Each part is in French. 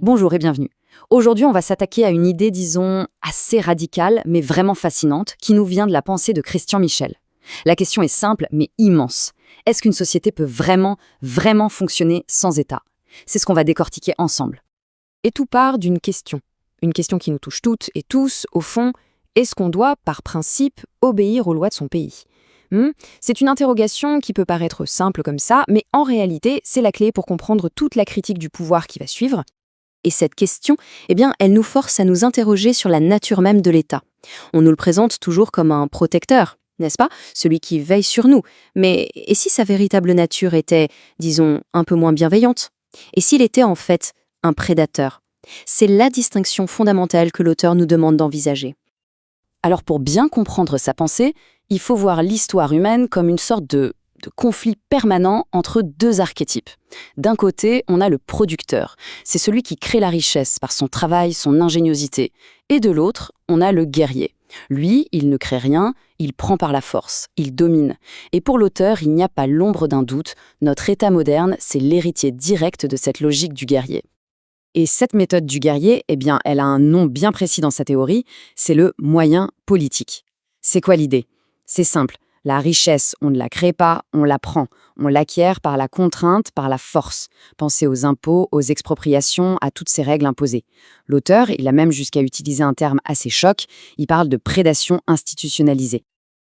Bonjour et bienvenue. Aujourd'hui, on va s'attaquer à une idée, disons, assez radicale, mais vraiment fascinante, qui nous vient de la pensée de Christian Michel. La question est simple, mais immense. Est-ce qu'une société peut vraiment fonctionner sans État? C'est ce qu'on va décortiquer ensemble. Et tout part d'une question. Une question qui nous touche toutes et tous, au fond, est-ce qu'on doit, par principe, obéir aux lois de son pays? C'est une interrogation qui peut paraître simple comme ça, mais en réalité, c'est la clé pour comprendre toute la critique du pouvoir qui va suivre. Et cette question, elle nous force à nous interroger sur la nature même de l'État. On nous le présente toujours comme un protecteur, n'est-ce pas? Celui qui veille sur nous. Mais et si sa véritable nature était, disons, un peu moins bienveillante? Et s'il était en fait un prédateur? C'est la distinction fondamentale que l'auteur nous demande d'envisager. Alors pour bien comprendre sa pensée, il faut voir l'histoire humaine comme une sorte de conflit permanent entre deux archétypes. D'un côté, on a le producteur. C'est celui qui crée la richesse par son travail, son ingéniosité. Et de l'autre, on a le guerrier. Lui, il ne crée rien, il prend par la force, il domine. Et pour l'auteur, il n'y a pas l'ombre d'un doute, notre État moderne, c'est l'héritier direct de cette logique du guerrier. Et cette méthode du guerrier, elle a un nom bien précis dans sa théorie, c'est le moyen politique. C'est quoi l'idée? C'est simple. La richesse, on ne la crée pas, on la prend. On l'acquiert par la contrainte, par la force. Pensez aux impôts, aux expropriations, à toutes ces règles imposées. L'auteur, il a même jusqu'à utiliser un terme assez choc, il parle de prédation institutionnalisée.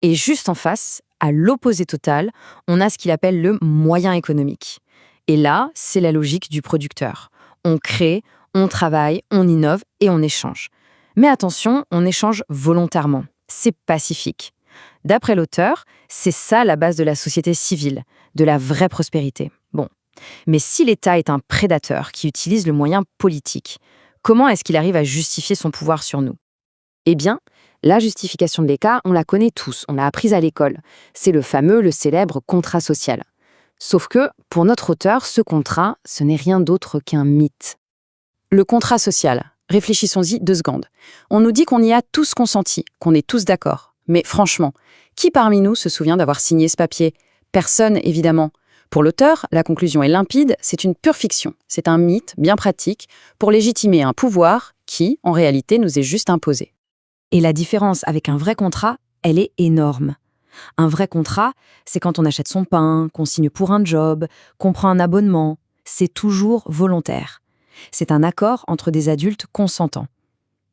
Et juste en face, à l'opposé total, on a ce qu'il appelle le moyen économique. Et là, c'est la logique du producteur. On crée, on travaille, on innove et on échange. Mais attention, on échange volontairement. C'est pacifique. D'après l'auteur, c'est ça la base de la société civile, de la vraie prospérité. Bon, mais si l'État est un prédateur qui utilise le moyen politique, comment est-ce qu'il arrive à justifier son pouvoir sur nous? Eh bien, la justification de l'État, on la connaît tous, on l'a apprise à l'école. C'est le célèbre contrat social. Sauf que, pour notre auteur, ce contrat, ce n'est rien d'autre qu'un mythe. Le contrat social, réfléchissons-y 2 secondes. On nous dit qu'on y a tous consenti, qu'on est tous d'accord. Mais franchement, qui parmi nous se souvient d'avoir signé ce papier? Personne, évidemment. Pour l'auteur, la conclusion est limpide, c'est une pure fiction. C'est un mythe bien pratique pour légitimer un pouvoir qui, en réalité, nous est juste imposé. Et la différence avec un vrai contrat, elle est énorme. Un vrai contrat, c'est quand on achète son pain, qu'on signe pour un job, qu'on prend un abonnement. C'est toujours volontaire. C'est un accord entre des adultes consentants.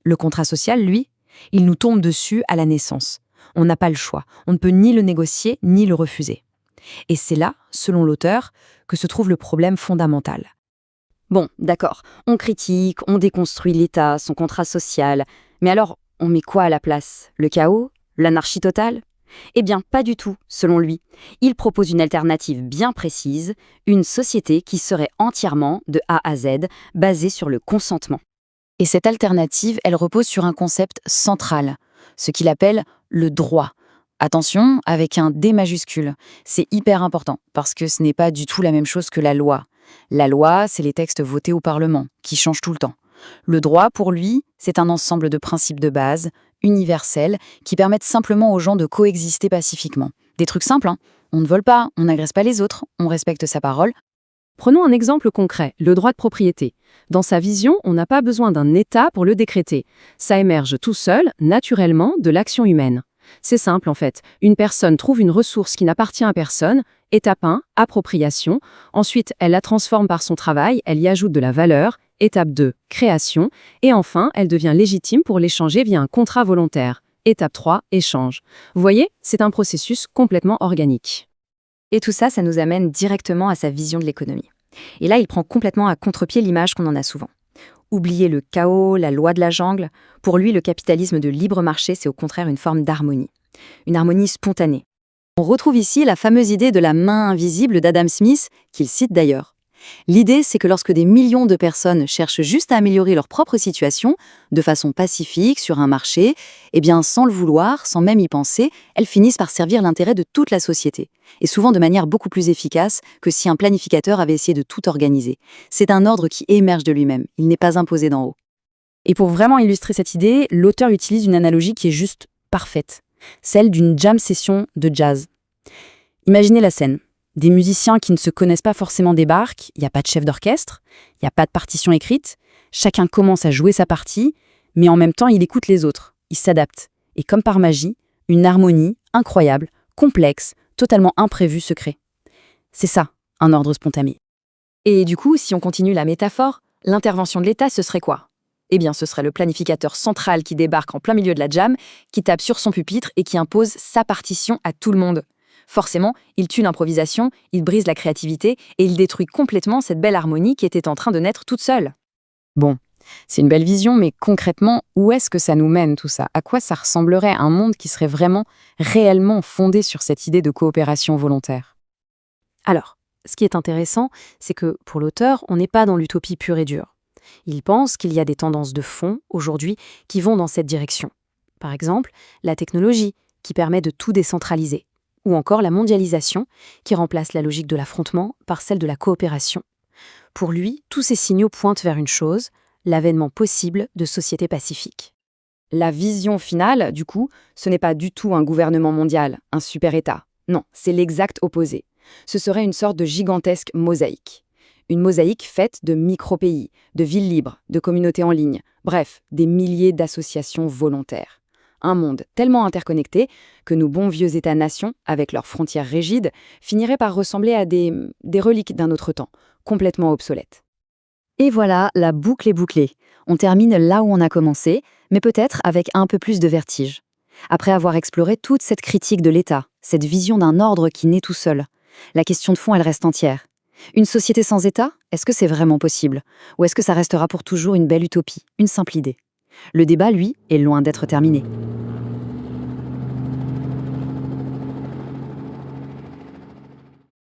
Le contrat social, lui, il nous tombe dessus à la naissance. On n'a pas le choix. On ne peut ni le négocier, ni le refuser. Et c'est là, selon l'auteur, que se trouve le problème fondamental. Bon, d'accord, on critique, on déconstruit l'État, son contrat social. Mais alors, on met quoi à la place? Le chaos? L'anarchie totale? Eh bien, pas du tout, selon lui. Il propose une alternative bien précise, une société qui serait entièrement, de A à Z, basée sur le consentement. Et cette alternative, elle repose sur un concept central, ce qu'il appelle le droit. Attention, avec un D majuscule. C'est hyper important, parce que ce n'est pas du tout la même chose que la loi. La loi, c'est les textes votés au Parlement, qui changent tout le temps. Le droit, pour lui, c'est un ensemble de principes de base, universels, qui permettent simplement aux gens de coexister pacifiquement. Des trucs simples, hein. On ne vole pas, on n'agresse pas les autres, on respecte sa parole. Prenons un exemple concret, le droit de propriété. Dans sa vision, on n'a pas besoin d'un État pour le décréter. Ça émerge tout seul, naturellement, de l'action humaine. C'est simple en fait. Une personne trouve une ressource qui n'appartient à personne, étape 1, appropriation. Ensuite, elle la transforme par son travail, elle y ajoute de la valeur. Étape 2, création. Et enfin, elle devient légitime pour l'échanger via un contrat volontaire. Étape 3, échange. Vous voyez, c'est un processus complètement organique. Et tout ça, ça nous amène directement à sa vision de l'économie. Et là, il prend complètement à contre-pied l'image qu'on en a souvent. Oubliez le chaos, la loi de la jungle. Pour lui, le capitalisme de libre marché, c'est au contraire une forme d'harmonie. Une harmonie spontanée. On retrouve ici la fameuse idée de la main invisible d'Adam Smith, qu'il cite d'ailleurs. L'idée, c'est que lorsque des millions de personnes cherchent juste à améliorer leur propre situation, de façon pacifique, sur un marché, sans le vouloir, sans même y penser, elles finissent par servir l'intérêt de toute la société. Et souvent de manière beaucoup plus efficace que si un planificateur avait essayé de tout organiser. C'est un ordre qui émerge de lui-même, il n'est pas imposé d'en haut. Et pour vraiment illustrer cette idée, l'auteur utilise une analogie qui est juste parfaite, celle d'une jam session de jazz. Imaginez la scène. Des musiciens qui ne se connaissent pas forcément débarquent, il n'y a pas de chef d'orchestre, il n'y a pas de partition écrite, chacun commence à jouer sa partie, mais en même temps il écoute les autres, il s'adapte. Et comme par magie, une harmonie incroyable, complexe, totalement imprévue se crée. C'est ça, un ordre spontané. Et du coup, si on continue la métaphore, l'intervention de l'État, ce serait quoi? Eh bien, ce serait le planificateur central qui débarque en plein milieu de la jam, qui tape sur son pupitre et qui impose sa partition à tout le monde. Forcément, il tue l'improvisation, il brise la créativité et il détruit complètement cette belle harmonie qui était en train de naître toute seule. Bon, c'est une belle vision, mais concrètement, où est-ce que ça nous mène tout ça? À quoi ça ressemblerait un monde qui serait réellement fondé sur cette idée de coopération volontaire? Alors, ce qui est intéressant, c'est que pour l'auteur, on n'est pas dans l'utopie pure et dure. Il pense qu'il y a des tendances de fond, aujourd'hui, qui vont dans cette direction. Par exemple, la technologie, qui permet de tout décentraliser. Ou encore la mondialisation, qui remplace la logique de l'affrontement par celle de la coopération. Pour lui, tous ces signaux pointent vers une chose, l'avènement possible de sociétés pacifiques. La vision finale, du coup, ce n'est pas du tout un gouvernement mondial, un super-État. Non, c'est l'exact opposé. Ce serait une sorte de gigantesque mosaïque. Une mosaïque faite de micro-pays, de villes libres, de communautés en ligne, bref, des milliers d'associations volontaires. Un monde tellement interconnecté que nos bons vieux États-nations, avec leurs frontières rigides, finiraient par ressembler à des reliques d'un autre temps, complètement obsolètes. Et voilà, la boucle est bouclée. On termine là où on a commencé, mais peut-être avec un peu plus de vertige. Après avoir exploré toute cette critique de l'État, cette vision d'un ordre qui naît tout seul, la question de fond, elle reste entière. Une société sans État, est-ce que c'est vraiment possible? Ou est-ce que ça restera pour toujours une belle utopie, une simple idée? Le débat, lui, est loin d'être terminé.